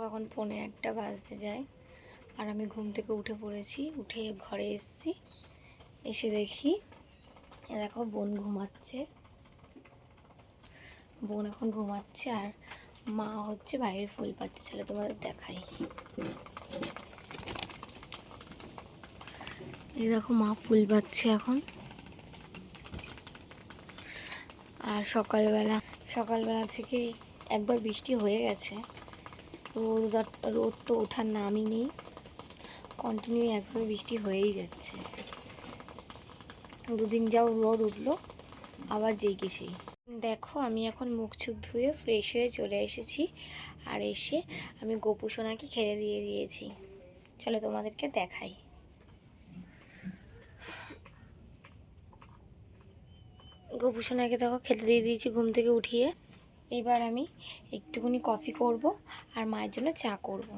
এখন 1:45 বাজতে যায় আর আমি ঘুম থেকে উঠে পড়েছি। উঠে ঘরে এসেছি, এসে দেখি দেখো বোন ঘুমাচ্ছে। বোন এখন ঘুমাচ্ছে আর মা হচ্ছে বাইরে ফুল পাচ্ছে। চলো তোমাদের দেখাই। এই দেখো মা ফুল পাচ্ছে এখন। আর সকালবেলা থেকে একবার বৃষ্টি হয়ে গেছে, রোদ তো ওঠার নামই নেই। কন্টিনিউ একবার বৃষ্টি হয়েই যাচ্ছে। দুদিন যাও রোদ উঠলো, আবার যেই কি সেই। দেখো আমি এখন মুখ চোখ ধুয়ে ফ্রেশ হয়ে চলে এসেছি আর এসে আমি গোপু সোনাকে খেতে দিয়ে দিয়েছি। চলো তোমাদেরকে দেখাই। গোপু সোনাকে দেখো খেতে দিয়ে দিয়েছি ঘুম থেকে উঠিয়ে। এবার আমি একটুখানি কফি করব আর মায়ের জন্য চা করব।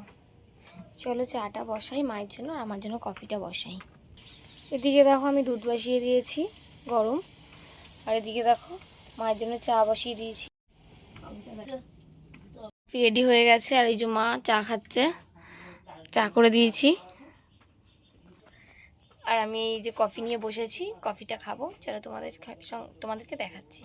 চলো চাটা বসাই মায়ের জন্য আর আমার জন্য কফিটা বসাই। এদিকে দেখো আমি দুধ বসিয়ে দিয়েছি গরম, আর এদিকে দেখো মায়ের জন্য চা বসিয়ে দিয়েছি। রেডি হয়ে গেছে আর এই যে মা চা খাচ্ছে, চা করে দিয়েছি। আর আমি এই যে কফি নিয়ে বসেছি, কফিটা খাবো। চলো তোমাদেরকে দেখাচ্ছি।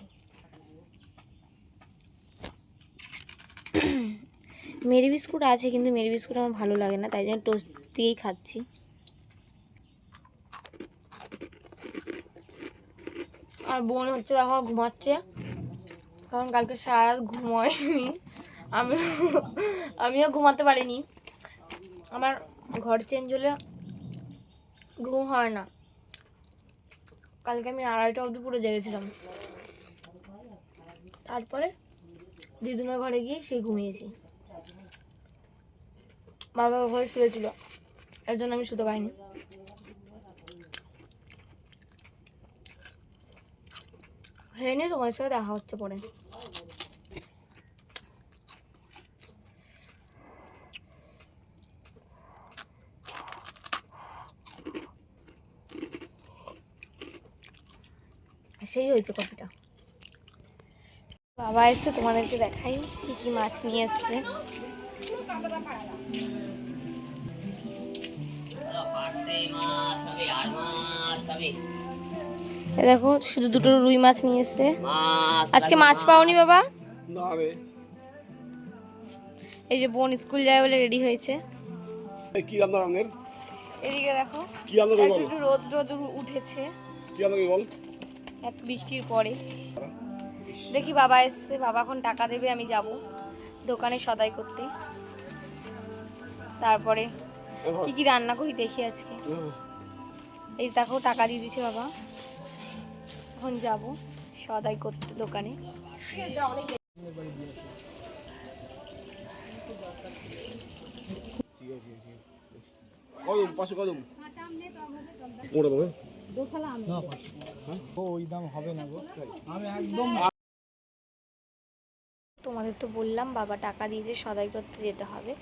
মেরি বিস্কুট আছে কিন্তু মেরি বিস্কুট আমার ভালো লাগে না, তাই জন্য টোস্ট দিয়েই খাচ্ছি। আর বোন হচ্ছে দেখো ঘুমাচ্ছে, কারণ কালকে সারা রাত ঘুম হয়নি। আমিও ঘুমাতে পারিনি। আমার ঘর চেঞ্জ হলে ঘুম হয় না। কালকে আমি 2:30 অবধি পুরো জেগেছিলাম। তারপরে দিদুনের ঘরে গিয়ে সে ঘুমিয়েছি। বাবা ঘরে শুয়েছিল, এর জন্য আমি শুতে পারিনি। খেয়ে নিয়ে তোমার সাথে দেখা হচ্ছে পরে। সেই হয়েছে কফিটা। বাবা এসছে, তোমাদেরকে দেখাই কি কি মাছ নিয়ে এসছে। দেখো শুধু দুটো রুই মাছ নিয়ে এসছে। আজকে মাছ পাওনি বাবা? এই যে বোন স্কুল যায় বলে রেডি হয়েছে। এদিকে দেখো একটু রোদ রোদ উঠেছে এত বৃষ্টির পরে। দেখি বাবা এসছে, বাবা এখন টাকা দেবে, আমি যাব দোকানে সদাই করতে। তারপরে কি কি রান্না করি দেখি আজকে। এই দেখো টাকা দিয়ে দিচ্ছে বাবা, এখন যাব সদাই করতে দোকানে। তোমাদের তো বললাম বাবা টাকা দিয়েছে সদাই করতে যেতে হবে,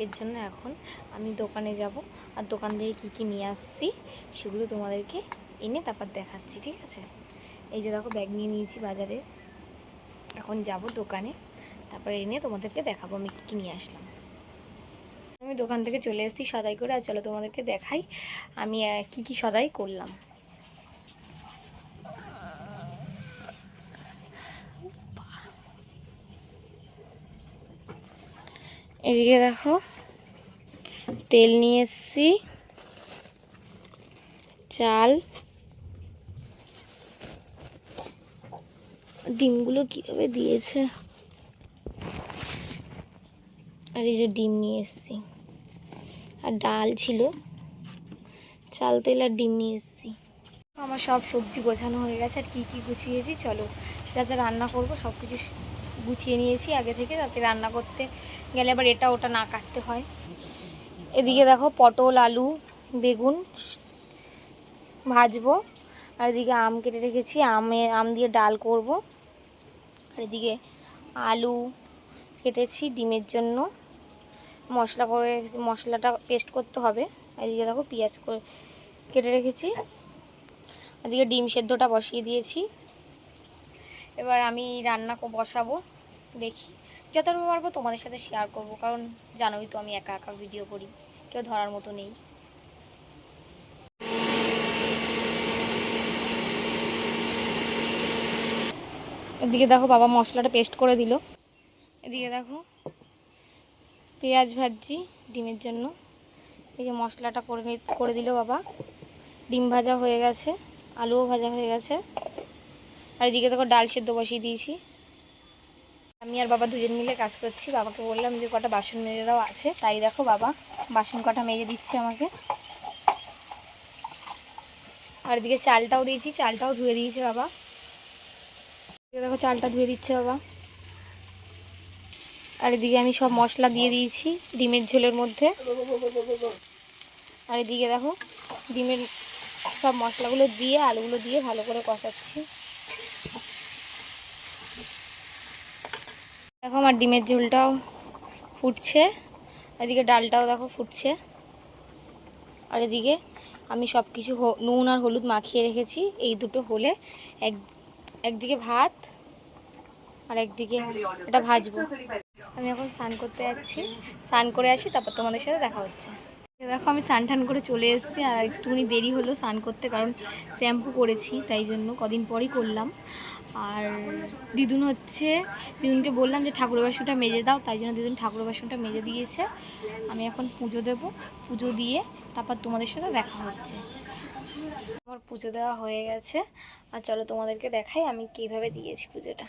এর জন্য এখন আমি দোকানে যাব আর দোকান থেকে কী কী নিয়ে আসছি সেগুলো তোমাদেরকে এনে তারপর দেখাচ্ছি, ঠিক আছে? এই যে দেখো ব্যাগ নিয়ে নিয়েছি বাজারে, এখন যাব দোকানে, তারপরে এনে তোমাদেরকে দেখাবো আমি কী কী নিয়ে আসলাম। আমি দোকান থেকে চলে এসেছি সদাই করে, আর চলো তোমাদেরকে দেখাই আমি কি কি সদাই করলাম। এদিকে দেখো তেল নিয়ে এসেছি, চাল, ডিমগুলো কীভাবে দিয়েছে, আর এই যে ডিম নিয়ে এসেছি, আর ডাল ছিল, চাল, তেল আর ডিম নিয়ে এসেছি। আমার সব সবজি গোছানো হয়ে গেছে। আর কী কী গুছিয়েছি চলো, যা যা রান্না করবো সব কিছু গুছিয়ে নিয়েছি আগে থেকে, তাতে রান্না করতে গেলে আবার এটা ওটা না কাটতে হয়। এদিকে দেখো পটল, আলু, বেগুন ভাজবো, আর এদিকে আম কেটে রেখেছি, আম দিয়ে ডাল করব। আর এদিকে আলু কেটেছি ডিমের জন্য, মশলাটা পেস্ট করতে হবে। এদিকে দেখো পেঁয়াজ কেটে রেখেছি, এদিকে ডিম সেদ্ধটা বসিয়ে দিয়েছি। এবার আমি রান্না বসাবো, দেখি যতটুকু পারবো তোমাদের সাথে শেয়ার করব, কারণ জানোই তো আমি একা একা ভিডিও করি, কেউ ধরার মতো নেই। এদিকে দেখো বাবা মশলাটা পেস্ট করে দিল। এদিকে দেখো পেঁয়াজ ভাজছি ডিমের জন্য, এই যে মশলাটা করে দিল বাবা। ডিম ভাজা হয়ে গেছে, আলুও ভাজা হয়ে গেছে, আর এদিকে দেখো ডাল সেদ্ধ বসিয়ে দিয়েছি। আমি আর বাবা দুজন মিলে কাজ করছি। বাবাকে বললাম যে কটা বাসন মেজে দাও আছে, তাই দেখো বাবা বাসন কটা মেজে দিচ্ছে আমাকে। আর এদিকে চালটাও দিয়েছি, চালটাও ধুয়ে দিয়েছে বাবা। দেখো চালটা ধুয়ে দিচ্ছে বাবা। আর এদিকে আমি সব মশলা দিয়ে দিয়েছি ডিমের ঝোলের মধ্যে। আর এদিকে দেখো ডিমের সব মশলাগুলো দিয়ে আলুগুলো দিয়ে ভালো করে কষাচ্ছি। দেখো আমার ডিমের ঝোলটাও ফুটছে, এদিকে ডালটাও দেখো ফুটছে। আর এদিকে আমি সব কিছু নুন আর হলুদ মাখিয়ে রেখেছি, এই দুটো হলে একদিকে ভাত আর একদিকে এটা ভাজবো। আমি এখন স্নান করতে যাচ্ছি, স্নান করে আসি, তারপর তোমাদের সাথে দেখা হচ্ছে। দেখো আমি স্নান টান করে চলে এসেছি, আর একটুখানি দেরি হলো স্নান করতে, কারণ শ্যাম্পু করেছি তাই জন্য, কদিন পরই করলাম। আর দিদুনকে বললাম যে ঠাকুরের বাসনটা মেজে দাও, তাই জন্য দিদুন ঠাকুরের বাসনটা মেজে দিয়েছে। আমি এখন পুজো দেব, পুজো দিয়ে তারপর তোমাদের সাথে দেখা হচ্ছে। আমার পুজো দেওয়া হয়ে গেছে, আর চলো তোমাদেরকে দেখাই আমি কিভাবে দিয়েছি পুজোটা।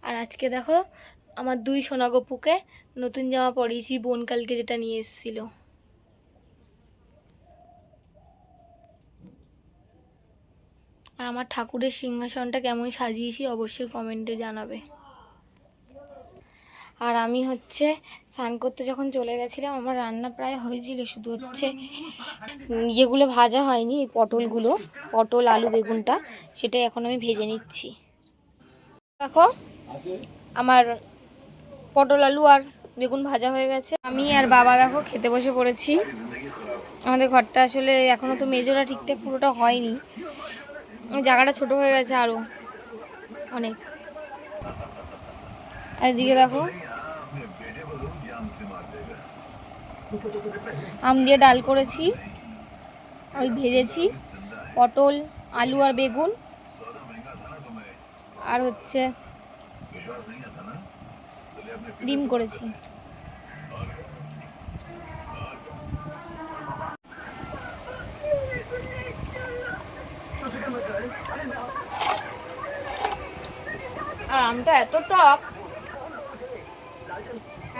আর আজকে দেখো আমার দুই সোনাগপুকে নতুন জামা পরিয়েছি, বোনকালকে যেটা নিয়ে এসেছিল। আর আমার ঠাকুরের সিংহাসনটা কেমন সাজিয়েছি অবশ্যই কমেন্টে জানাবে। আর আমি স্নান করতে যখন চলে গেছিলাম, আমার রান্না প্রায় হয়েছিল, শুধু ইয়েগুলো ভাজা হয়নি, এই পটল আলু বেগুনটা, সেটাই এখন আমি ভেজে নিচ্ছি। দেখো আমার পটল আলু আর বেগুন ভাজা হয়ে গেছে। আমি আর বাবা দেখো খেতে বসে পড়েছি। আমাদের ঘরটা আসলে এখনও তো মেজোরা ঠিকঠাক পুরোটা হয়নি, জায়গাটা ছোট হয়ে গেছে আরও অনেক। আর এদিকে দেখো আম দিয়ে ডাল করেছি, আমি ভেজেছি পটল আলু আর বেগুন, আর ডিম করেছি। আর আমটা এত টক,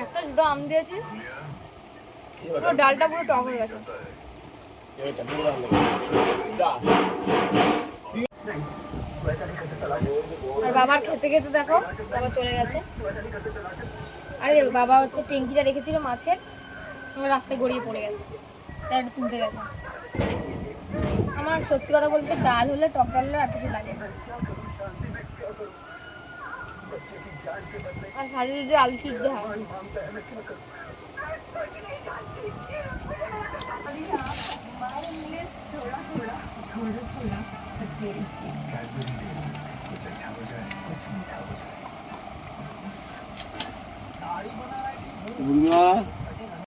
একটা দুটো আম দিয়েছি, ডালটা পুরো টক হয়ে গেছে। আর বাবার খেতে খেতে দেখো বাবা চলে গেছে। আরে বাবা ট্যাঙ্কিটা রেখেছিল মাছের, রাস্তায় গড়িয়ে পড়ে গেছে, তাই একটা তুলতে গেছে। আমার সত্যি কথা বলতে ডাল হলে, টক ডাল হলে আর কিছু লাগে না। আর সাথে যদি আলু সিদ্ধ হয়।